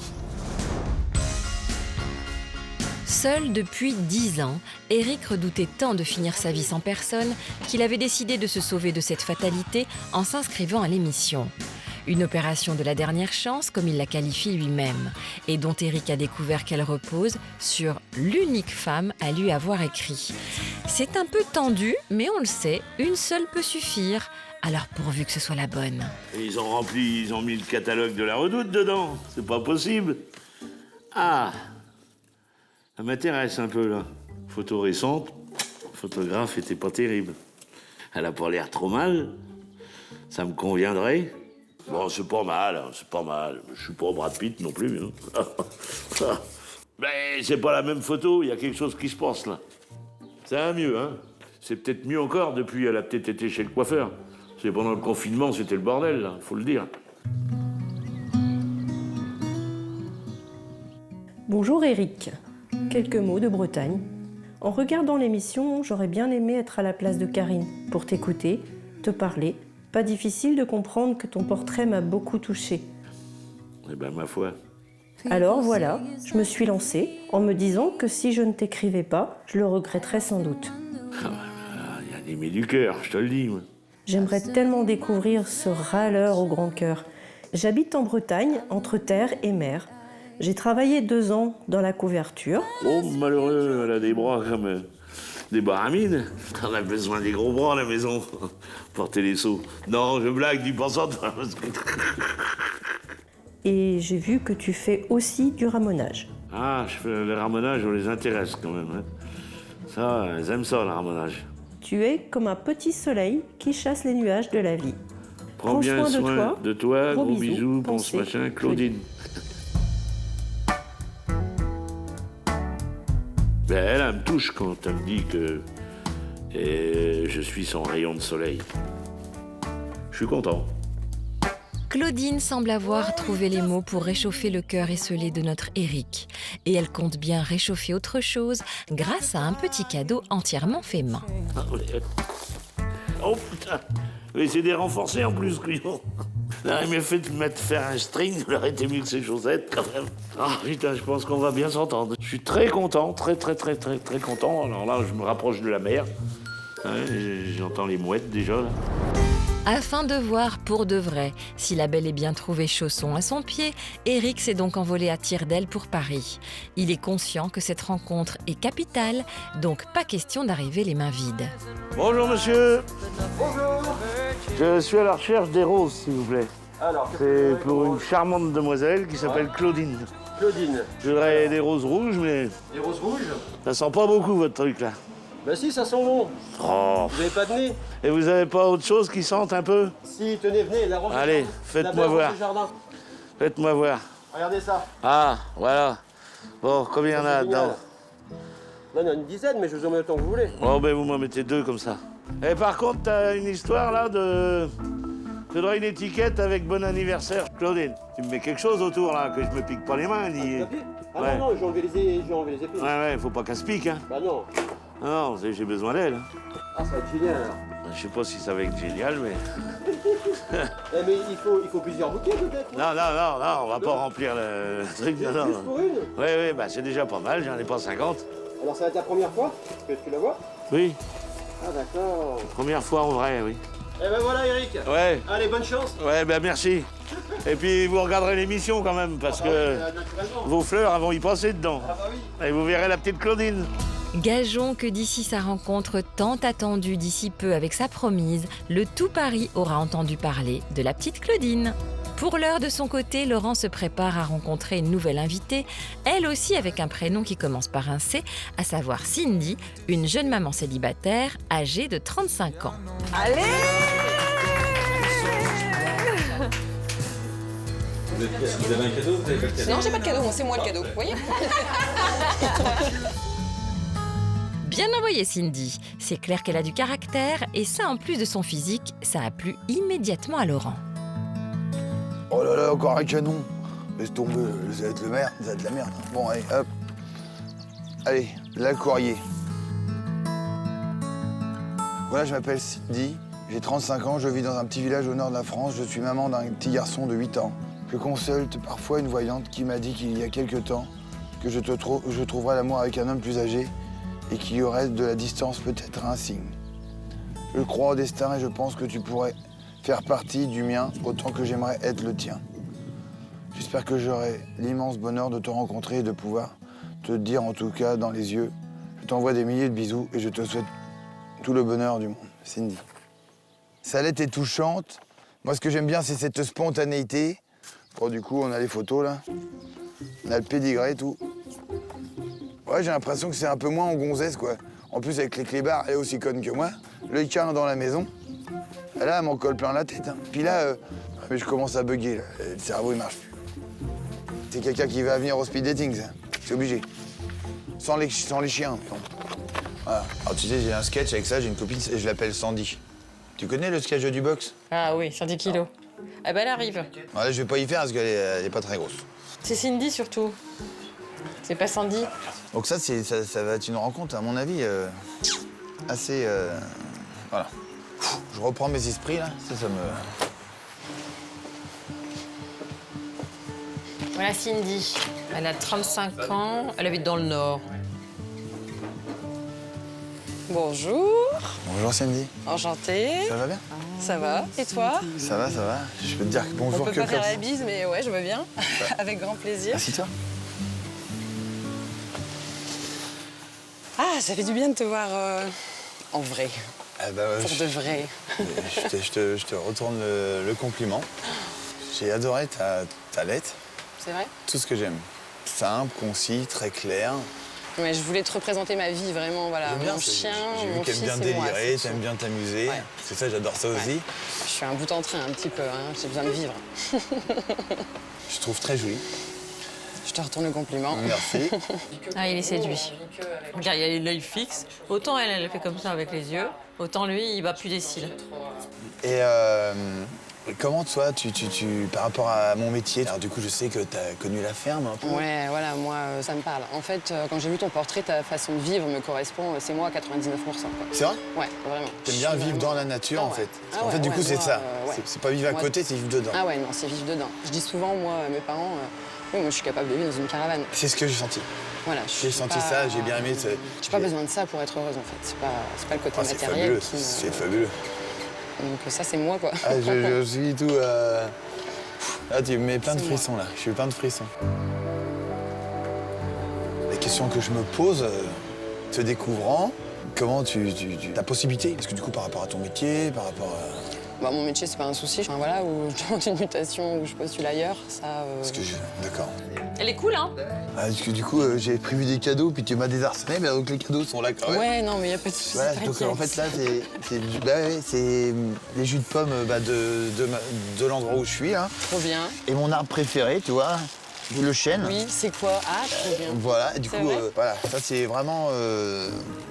Seul depuis 10 ans, Éric redoutait tant de finir sa vie sans personne qu'il avait décidé de se sauver de cette fatalité en s'inscrivant à l'émission. Une opération de la dernière chance, comme il la qualifie lui-même, et dont Éric a découvert qu'elle repose sur l'unique femme à lui avoir écrit. C'est un peu tendu, mais on le sait, une seule peut suffire, alors pourvu que ce soit la bonne. Et ils ont mis le catalogue de la Redoute dedans. C'est pas possible. Ah, ça m'intéresse un peu, là. Photo récente, le photographe était pas terrible. Elle a pas l'air trop mal. Ça me conviendrait. Bon, c'est pas mal, hein, c'est pas mal. Je suis pas Brad Pitt non plus. Hein. Mais c'est pas la même photo, il y a quelque chose qui se passe, là. Ça va mieux, hein. C'est peut-être mieux encore depuis, elle a peut-être été chez le coiffeur. C'est pendant le confinement, c'était le bordel, là, faut le dire. Bonjour Éric. Quelques mots de Bretagne. En regardant l'émission, j'aurais bien aimé être à la place de Karine, pour t'écouter, te parler. Pas difficile de comprendre que ton portrait m'a beaucoup touchée. Eh ben, ma foi. Alors voilà, je me suis lancée en me disant que si je ne t'écrivais pas, je le regretterais sans doute. Il y a animé du cœur, je te le dis, moi. J'aimerais tellement découvrir ce râleur au grand cœur. J'habite en Bretagne, entre terre et mer. J'ai travaillé 2 ans dans la couverture. Oh, malheureux, elle a des bras comme des baramines. On a besoin des gros bras à la maison. Porter les seaux. Non, je blague, dis pas ça. Et j'ai vu que tu fais aussi du ramonage. Ah, je fais le ramonage, on les intéresse quand même. Hein. Ça, elles aiment ça, le ramonage. Tu es comme un petit soleil qui chasse les nuages de la vie. Prends bien soin de toi. Gros bisous, bon ce machin, Claudine. Ben, elle me touche quand elle me dit que je suis son rayon de soleil. Je suis content. Claudine semble avoir trouvé les mots pour réchauffer le cœur esselé de notre Éric. Et elle compte bien réchauffer autre chose grâce à un petit cadeau entièrement fait main. Oh putain, mais c'est des renforcés en plus, couillon. Là, il m'a fait faire un string, il aurait été mieux que ses chaussettes quand même. Ah putain, je pense qu'on va bien s'entendre. Je suis très content, très content. Alors là, je me rapproche de la mer. Ouais, j'entends les mouettes déjà là. Afin de voir pour de vrai s'il a bel et bien trouvé chausson à son pied, Éric s'est donc envolé à tire d'aile pour Paris. Il est conscient que cette rencontre est capitale, donc pas question d'arriver les mains vides. Bonjour monsieur. Bonjour. Je suis à la recherche des roses, s'il vous plaît. C'est pour une charmante demoiselle qui s'appelle Claudine. Claudine. J'aurais des roses rouges, mais... Des roses rouges? Ça sent pas beaucoup, votre truc, là. Bah si, ça sent bon. Oh. Vous avez pas de nez? Et vous avez pas autre chose qui sente un peu? Si, tenez, venez, la rose. Allez, faites-moi voir. Faites-moi voir. Regardez ça. Ah, voilà. Bon, combien il y en a dedans? Non, il y en a une dizaine, mais je vous en mets autant que vous voulez. Oh, ben vous m'en mettez 2 comme ça. Et par contre, t'as une histoire là de... Je voudrais une étiquette avec bon anniversaire, Claudine. Tu me mets quelque chose autour là, que je me pique pas les mains. Ni... Ah ouais. non, j'ai enlevé les épines. Ouais, faut pas qu'elle se pique, hein. Bah non. Non, j'ai besoin d'elle. Ah, ça va être génial alors. Je sais pas si ça va être génial, mais... Mais il faut plusieurs bouquets peut-être. Non, on va pas remplir le truc. Non. Juste pour une? Oui, bah c'est déjà pas mal, j'en ai pas 50. Alors ça va être la première fois que tu la vois? Oui, Ah d'accord. première fois en vrai, oui. Eh ben voilà Eric. Ouais. Allez, bonne chance. Ouais, ben merci. Et puis vous regarderez l'émission quand même, parce que vos fleurs elles vont y passer dedans. Ah bah oui. Et vous verrez la petite Claudine. Gageons que d'ici sa rencontre tant attendue d'ici peu avec sa promise, le tout Paris aura entendu parler de la petite Claudine. Pour l'heure, de son côté, Laurent se prépare à rencontrer une nouvelle invitée, elle aussi avec un prénom qui commence par un C, à savoir Cindy, une jeune maman célibataire âgée de 35 ans. Allez! Vous avez un cadeau? Vous avez pas de cadeau? Non, j'ai pas de cadeau, moi, c'est moi le cadeau, vous voyez? Bien envoyé Cindy, c'est clair qu'elle a du caractère et ça en plus de son physique, ça a plu immédiatement à Laurent. Oh là là, encore un canon. Laisse tomber, ça va être le merde, ça va être de la merde. Bon, allez, hop. Allez, là, le courrier. Voilà, je m'appelle Cindy, j'ai 35 ans, je vis dans un petit village au nord de la France, je suis maman d'un petit garçon de 8 ans. Je consulte parfois une voyante qui m'a dit qu'il y a quelque temps que je trouverais l'amour avec un homme plus âgé et qu'il y aurait de la distance peut-être un signe. Je crois au destin et je pense que tu pourrais faire partie du mien autant que j'aimerais être le tien. J'espère que j'aurai l'immense bonheur de te rencontrer et de pouvoir te dire en tout cas dans les yeux. Je t'envoie des milliers de bisous et je te souhaite tout le bonheur du monde. Cindy. Sa lettre est touchante. Moi, ce que j'aime bien, c'est cette spontanéité. Bon, du coup, on a les photos, là. On a le pédigré et tout. Ouais, j'ai l'impression que c'est un peu moins en gonzesse, quoi. En plus, avec les clébards, elle est aussi conne que moi. Le câlin dans la maison. Là, elle m'en colle plein la tête. Hein. Puis là, mais je commence à bugger, là. Le cerveau, il marche plus. C'est quelqu'un qui va venir au speed dating, ça. C'est obligé. Sans les chiens, mais bon. Voilà. Alors, tu sais, j'ai un sketch avec ça, j'ai une copine, je l'appelle Sandy. Tu connais le sketch du box? Ah oui, 110 kilos. Ah bah elle arrive. Là, je vais pas y faire parce qu'elle est pas très grosse. C'est Cindy surtout. C'est pas Sandy. Donc ça va être une rencontre, à mon avis, assez... Voilà. Je reprends mes esprits, là. Ça me... Voilà Cindy. Elle a 35 ans, elle habite dans le Nord. Bonjour. Bonjour Cindy. Enchantée. Ça va bien? Ça va. Et toi? Ça va, ça va. Je peux te dire bonjour On peut que pas faire comme la bise, mais ouais, je veux bien. Avec grand plaisir. Assis-toi. Ah, ça fait du bien de te voir en vrai. Ah bah ouais, Pour de vrai. je te retourne le compliment. J'ai adoré ta lettre. C'est vrai? Tout ce que j'aime. Simple, concis, très clair. Ouais, je voulais te représenter ma vie, vraiment, voilà. J'aime bien, Mon chien, j'ai vu mon qu'elle fils aime bien et moi. délirer, c'est t'aimes tout. bien t'amuser. Ouais. C'est ça, j'adore ça aussi. Je suis un bout en train un petit peu, hein. J'ai besoin de vivre. Je trouve très joli. Je te retourne le compliment. Merci. Ah, il est séduit. Regarde, il a l'œil fixe. Autant elle fait comme ça avec les yeux, autant lui, il bat plus des cils. Et comment toi, par rapport à mon métier, alors du coup je sais que tu as connu la ferme un peu. Ouais, voilà, moi ça me parle. En fait, quand j'ai vu ton portrait, ta façon de vivre me correspond, c'est moi à 99%. C'est vrai? Ouais, vraiment. T'aimes bien vivre dans la nature en fait. En fait, du coup, c'est ça. C'est pas vivre à côté, c'est vivre dedans. Ah ouais, non, c'est vivre dedans. Je dis souvent, moi, mes parents, oui, moi je suis capable de vivre dans une caravane. C'est ce que j'ai senti. Voilà, j'ai senti ça, j'ai bien aimé. J'ai pas besoin de ça pour être heureuse en fait. C'est pas le côté matériel. C'est fabuleux. Donc ça, c'est moi, quoi. Ah, je suis tout... Ah, tu me mets plein de frissons, là. Je suis plein de frissons. Les questions que je me pose, te découvrant, comment ta possibilité, parce que du coup, par rapport à ton métier, par rapport à... Bah, mon métier, c'est pas un souci. Enfin, voilà, où je demande une mutation, où je postule ailleurs, ça... D'accord. Elle est cool, hein? Ah, parce que du coup, j'ai prévu des cadeaux, puis tu m'as désarçonné, mais donc les cadeaux sont là quand même. Ouais, non, mais y a pas de souci, Voilà, donc en fait, là, c'est les jus de pommes de l'endroit où je suis, là. Trop bien. Et mon arbre préféré, tu vois. Le chêne. Oui, c'est quoi? Ah, trop bien. Voilà, et du C'est coup, vrai voilà, ça c'est vraiment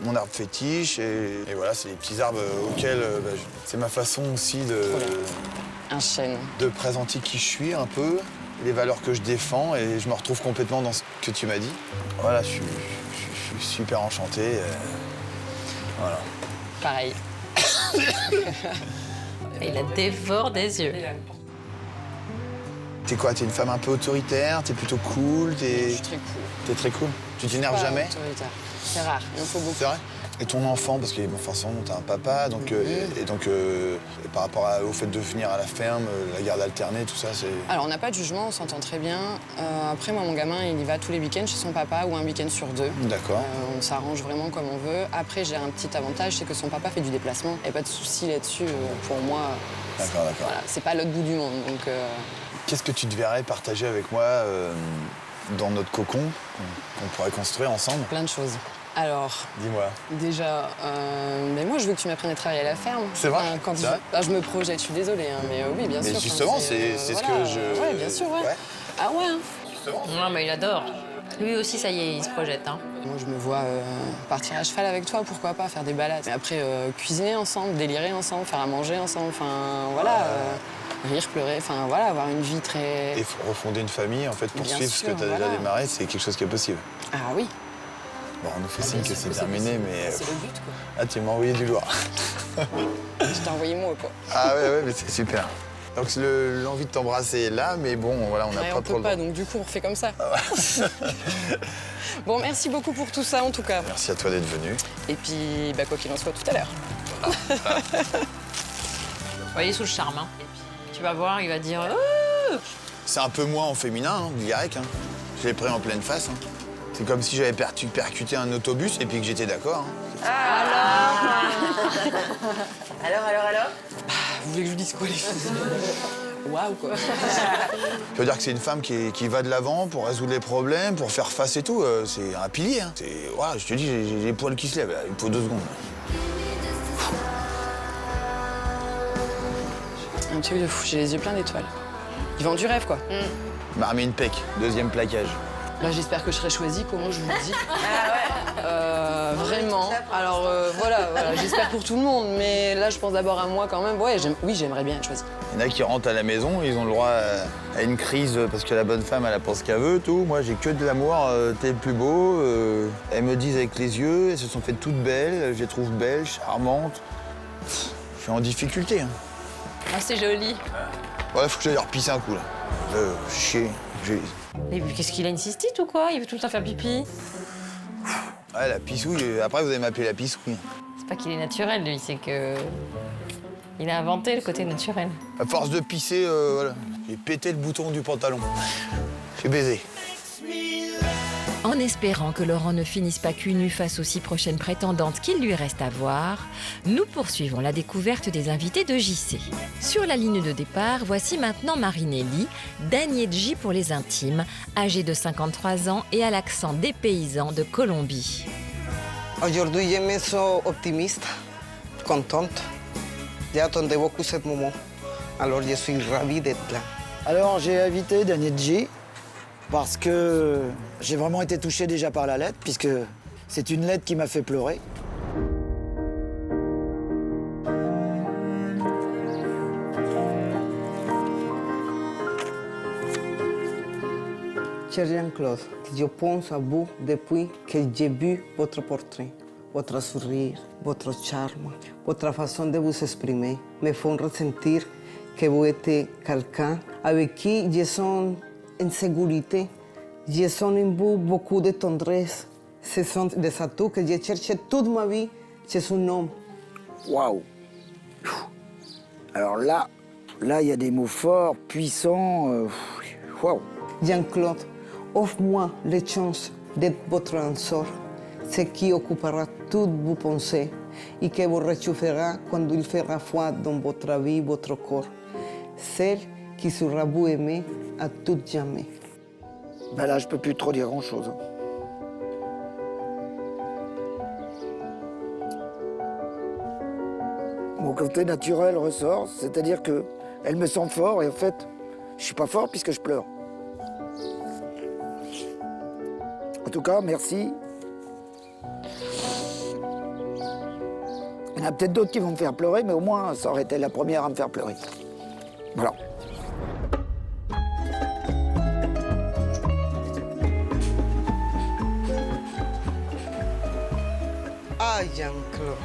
mon arbre fétiche. Et voilà, c'est les petits arbres auxquels c'est ma façon aussi Un chêne. de présenter qui je suis un peu, les valeurs que je défends, et je me retrouve complètement dans ce que tu m'as dit. Voilà, je suis super enchanté. Voilà. Pareil. Il la dévore des yeux. T'es quoi? T'es une femme un peu autoritaire? T'es plutôt cool? Je suis très cool. T'es très cool? Tu t'énerves Pas jamais? autoritaire. C'est rare, il en faut beaucoup. C'est vrai? Et ton enfant, parce que bon, forcément, t'as un papa, donc, et par rapport au fait de venir à la ferme, la garde alternée, tout ça, c'est... Alors, on n'a pas de jugement, on s'entend très bien. Après, moi, mon gamin, il y va tous les week-ends chez son papa ou un week-end sur 2. D'accord. On s'arrange vraiment comme on veut. Après, j'ai un petit avantage, c'est que son papa fait du déplacement. Il n'y a pas de souci là-dessus. Pour moi, D'accord. voilà, c'est pas l'autre bout du monde. Donc, Qu'est-ce que tu te verrais partager avec moi dans notre cocon qu'on pourrait construire ensemble? plein de choses. Alors, Dis-moi. déjà, mais moi, je veux que tu m'apprennes à travailler à la ferme. C'est vrai? Quand C'est vrai je me projette, je suis désolée, hein, mais oui, bien sûr. Mais justement, c'est ce que je... Ouais, bien sûr, ouais. Ah ouais, hein. Non, mais il adore. Lui aussi, ça y est, il se projette. Hein. Moi, je me vois partir à cheval avec toi, pourquoi pas, faire des balades. Mais après, cuisiner ensemble, délirer ensemble, faire à manger ensemble, enfin, voilà. Rire, pleurer, enfin, voilà, avoir une vie très... Et refonder une famille, en fait, poursuivre Bien ce sûr, que tu as voilà. déjà démarré, c'est quelque chose qui est possible. Ah oui. Bon, on nous fait Ah, signe bien que sûr c'est que c'est terminé, possible. mais... C'est le but, quoi. Ah, tu m'as envoyé du lourd. Je t'ai envoyé moi, quoi. Ah ouais, mais c'est super. Donc l'envie de t'embrasser est là, mais bon, voilà, on n'a Ouais, pas on trop peut le pas, temps. donc du coup, on refait comme ça. Bon, merci beaucoup pour tout ça, en tout cas. Merci à toi d'être venu. Et puis, bah, quoi qu'il en soit, tout à l'heure. Ouais, il est sous le charme. Hein. Tu vas voir, il va dire... Oh C'est un peu moi en féminin, hein, Garek. Hein. Je l'ai pris en pleine face. Hein. C'est comme si j'avais percuté un autobus et puis que j'étais d'accord. Hein. Alors Vous voulez que je vous dise quoi, les filles? Waouh, quoi. Je veux dire que c'est une femme qui va de l'avant pour résoudre les problèmes, pour faire face et tout. C'est un pilier. Hein. Voilà, je te dis, j'ai les poils qui se lèvent. Là. Il me faut 2 secondes. Un truc de fou, j'ai les yeux pleins d'étoiles. Ils vendent du rêve, quoi. Marmine Peck, 2e plaquage. Là, j'espère que je serai choisie, comment je vous le dis. Vraiment. Alors, voilà, j'espère pour tout le monde, mais là, je pense d'abord à moi quand même. Ouais, oui, j'aimerais bien être choisie. Il y en a qui rentrent à la maison, ils ont le droit à une crise parce que la bonne femme, elle pense qu'elle veut, tout. Moi, j'ai que de l'amour, t'es le plus beau. Elles me disent avec les yeux, elles se sont faites toutes belles, je les trouve belles, charmantes. Je suis en difficulté. Hein. Ah, c'est joli. Ouais, faut que j'aille leur pisser un coup, là. Chier. Et puis, qu'est-ce qu'il a une cystite ou quoi? Il veut tout le temps faire pipi. Ouais, la pissouille, après, vous allez m'appeler la pissouille. C'est pas qu'il est naturel, lui, c'est que... Il a inventé le côté naturel. À force de pisser, voilà, j'ai pété le bouton du pantalon. J'ai baisé. En espérant que Laurent ne finisse pas cul nu face aux 6 prochaines prétendantes qu'il lui reste à voir, nous poursuivons la découverte des invités de JC. Sur la ligne de départ, voici maintenant Marinelli, Daniedji pour les intimes, âgée de 53 ans et à l'accent dépaysant de Colombie. Aujourd'hui, je me sens optimiste, contente. J'attendais beaucoup ce moment. Alors, je suis ravie d'être là. Alors, j'ai invité Daniedji parce que j'ai vraiment été touché déjà par la lettre, puisque c'est une lettre qui m'a fait pleurer. Cher Jean-Claude, je pense à vous depuis que j'ai vu votre portrait. Votre sourire, votre charme, votre façon de vous exprimer me font ressentir que vous êtes quelqu'un avec qui je sens en sécurité. Je sens en vous beaucoup de tendresse. Ce sont des atouts que j'ai cherché toute ma vie chez un homme. Waouh! Alors là, il y a des mots forts, puissants. Waouh! Jean-Claude, offre-moi les chances d'être votre ansor, ce qui occupera toutes vos pensées et que vous réchauffera quand il fera froid dans votre vie, votre corps. Celle qui sera vous aimer à tout jamais. Ben là, je peux plus trop dire grand-chose. Mon côté naturel ressort, c'est-à-dire que elle me sent fort et en fait, je suis pas fort puisque je pleure. tout cas, merci. Il y en a peut-être d'autres qui vont me faire pleurer, mais au moins, ça aurait été la première à me faire pleurer. Voilà. Ah, Jean-Claude.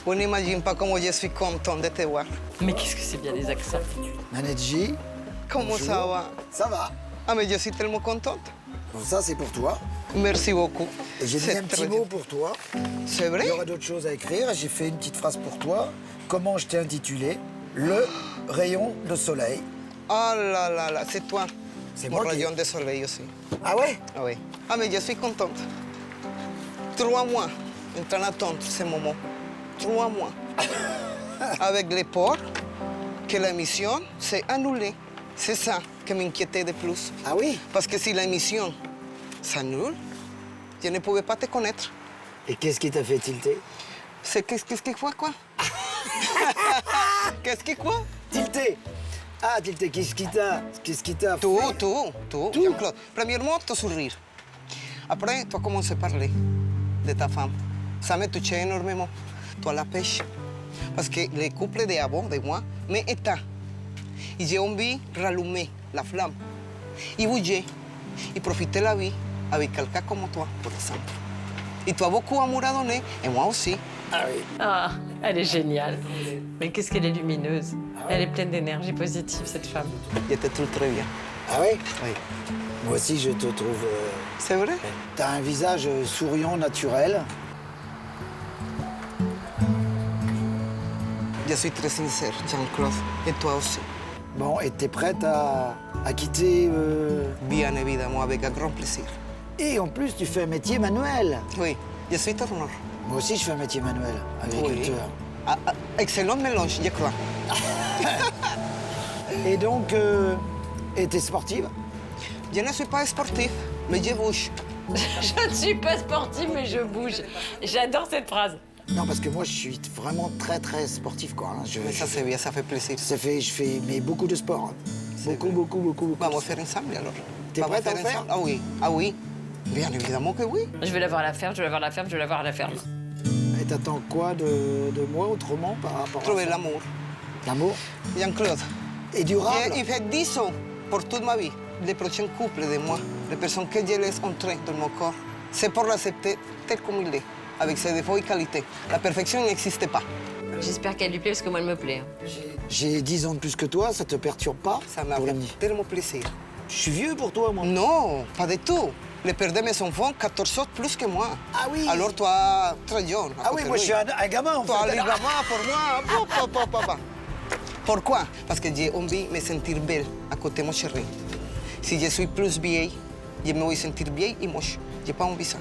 Vous n'imaginez pas comment je suis contente de te voir. Mais qu'est-ce que c'est bien les accents. Manetji. Comment bonjour. ça va? Ça va. Ah, mais je suis tellement contente. Bon, ça, c'est pour toi. Merci beaucoup. Et j'ai mis un petit mot pour toi. C'est vrai? Il y aura d'autres choses à écrire. J'ai fait une petite phrase pour toi. Comment je t'ai intitulé? Le rayon de soleil. Ah là là là, c'est toi. C'est Mon moi qui... rayon de soleil aussi. Ah ouais? Ah oui. Ah, mais je suis contente. 3 mois en train d'attendre ce moment. 3 mois. Avec les peurs que l'émission s'est annulée. C'est ça qui m'inquiétait de plus. Ah oui? Parce que si l'émission s'annule, je ne pouvais pas te connaître. Et qu'est-ce qui t'a fait tilter? C'est qu'est-ce que quoi? Qu'est-ce que quoi? Tilter. Ah, tilter, qu'est-ce qui t'a Tout, fait? tout. Jean-Claude. Premièrement, ton sourire. Après, tu as commencé à parler de ta femme. Ça m'a touché énormément. Toi, la pêche. Parce que les couples d'avant, de moi, m'éteignent. Et j'ai envie de rallumer la flamme. Et bouger. Et profiter de la vie avec quelqu'un comme toi, par exemple. Et tu as beaucoup d'amour à donner, et moi aussi. Ah oui. Ah, elle est géniale. Mais qu'est-ce qu'elle est lumineuse. Elle est pleine d'énergie positive, cette femme. Je te trouve très bien. Ah oui? Oui. Moi aussi, je te trouve... C'est vrai? T'as un visage souriant, naturel. Je suis très sincère, Jean-Claude. Et toi aussi. Bon, et t'es prête à quitter... Bien évidemment, avec un grand plaisir. Et en plus, tu fais un métier manuel. Oui, je suis tourneur. Moi aussi, je fais un métier manuel, agriculteur. Oui. Excellent mélange, je crois. Et donc, et t'es sportive? Je ne suis pas sportif, mais je bouge. Je ne suis pas sportive, mais je bouge. J'adore cette phrase. Non, parce que moi, je suis vraiment très, très sportif, quoi. Hein. Mais ça, c'est bien, ça fait plaisir. Je fais mais beaucoup de sport. Hein. Beaucoup. Vamos faire ensemble, alors. T'es prête à le faire? Ah oui, ah oui. Bien évidemment que oui. Je vais la voir à la ferme, je vais la voir à la ferme, je vais la voir à la ferme. Et t'attends quoi de moi autrement par rapport à Trouver ça? l'amour. L'amour? Jean-Claude. Et durable? J'ai fait 10 ans pour toute ma vie. Les prochains couples de moi, les personnes que je laisse entrer dans mon corps, c'est pour l'accepter tel comme il est, avec ses défauts et qualités. La perfection n'existe pas. J'espère qu'elle lui plaît parce que moi, elle me plaît. J'ai 10 ans de plus que toi, ça te perturbe pas? Ça m'a fait tellement plaisir. Je suis vieux pour toi, moi. Non, pas du tout. Le père de mes enfants, 14 ans plus que moi. Ah oui? Alors toi, très jeune. Ah oui, moi je suis un gamin en fait. Toi, les gamins, pour moi, Pourquoi? Parce que j'ai envie de me sentir belle à côté de mon chéri. Si je suis plus vieille, je me vais sentir vieille et moche. J'ai pas envie de ça.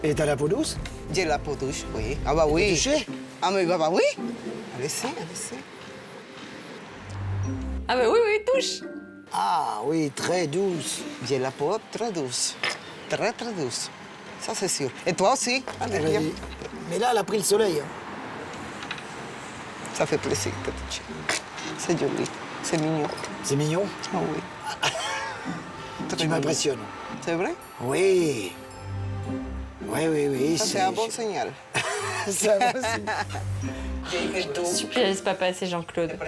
Et t'as la peau douce? J'ai la peau douce, oui. Ah bah oui. Touché? Ah mais bah oui. Allez-y, allez-y. Ah bah oui, touche. Ah oui, très douce. J'ai la peau très douce. Très, très douce. Ça, c'est sûr. Et toi aussi? Allez, viens. Mais là, elle a pris le soleil. Ça fait plaisir de te toucher. C'est joli. C'est mignon. C'est mignon? Ah oui. Tu m'impressionnes. C'est vrai? Oui. Oui. Ça, c'est un bon signal. C'est un bon signal. Je supplie, laisse pas passer Jean-Claude.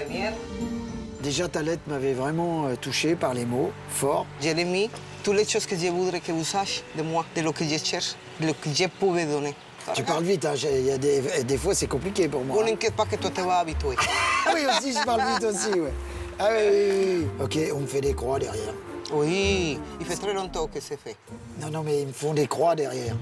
Déjà, ta lettre m'avait vraiment touché par les mots, fort. J'ai mis toutes les choses que je voudrais que vous sachiez de moi, de ce que je cherche, de ce que je pouvais donner. Tu parles vite, hein. Il y a des fois, c'est compliqué pour moi. On n'inquiète pas que toi te vas habituer. Ah oui, aussi, je parle vite aussi, ouais. Ah oui. Ok, on me fait des croix derrière. Oui, il fait très longtemps que c'est fait. Non, mais ils me font des croix derrière.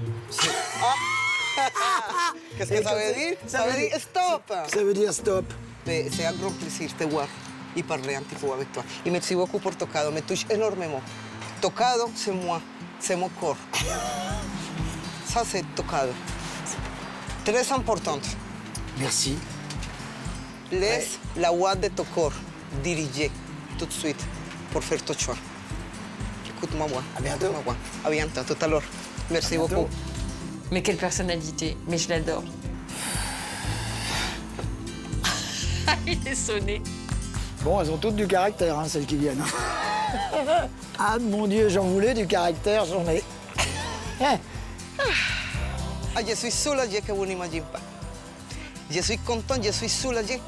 Qu'est-ce que ça veut dire? Ça veut dire stop. Ça veut dire stop. C'est un grand plaisir de te voir et parler un petit peu avec toi. Et merci beaucoup pour Tocado, me touche énormément. Tocado, c'est moi, c'est mon corps. Ça, c'est Tocado. Très important. Merci. Laisse la voix de ton corps diriger tout de suite pour faire ton choix. Écoute ma voix. À bientôt. Ma voix. À bientôt, tout à l'heure. Merci beaucoup. Mais quelle personnalité. Mais je l'adore. Il est sonné. Bon, elles ont toutes du caractère, hein, celles qui viennent. Ah mon Dieu, j'en voulais du caractère, j'en ai. Je suis soulagée que vous n'imaginez pas. Je suis contente, je suis soulagée.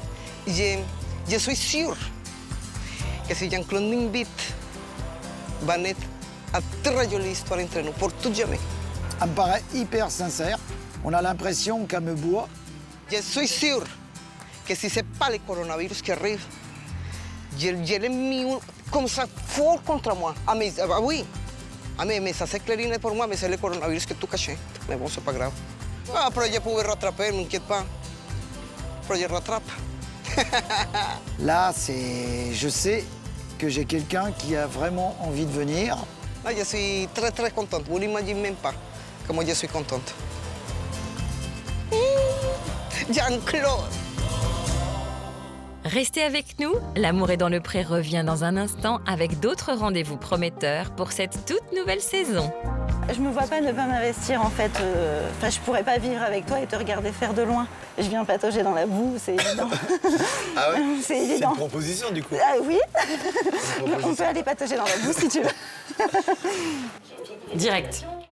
Je suis sûre que si Jean-Claude m'invite, va naître une très jolie histoire entre nous, pour tout jamais. Elle me paraît hyper sincère. On a l'impression qu'elle me boit. Je suis sûre que si ce n'est pas le coronavirus qui arrive, je l'ai mis comme ça fort contre moi. Oui, mais ça s'est clariné pour moi, mais c'est le coronavirus que tout caché. Mais bon, c'est pas grave. Après, je pouvais rattraper, ne m'inquiète pas. Après, je rattrape. Là, je sais que j'ai quelqu'un qui a vraiment envie de venir. Là, je suis très, très contente. Vous n'imaginez même pas comment je suis contente. Jean-Claude! Restez avec nous, L'amour est dans le pré revient dans un instant avec d'autres rendez-vous prometteurs pour cette toute nouvelle saison. Je me vois pas ne pas m'investir en fait. Je pourrais pas vivre avec toi et te regarder faire de loin. Je viens patauger dans la boue, c'est évident. Ah ouais? C'est évident. C'est une proposition du coup. Ah oui. On peut aller patauger dans la boue si tu veux. Direct.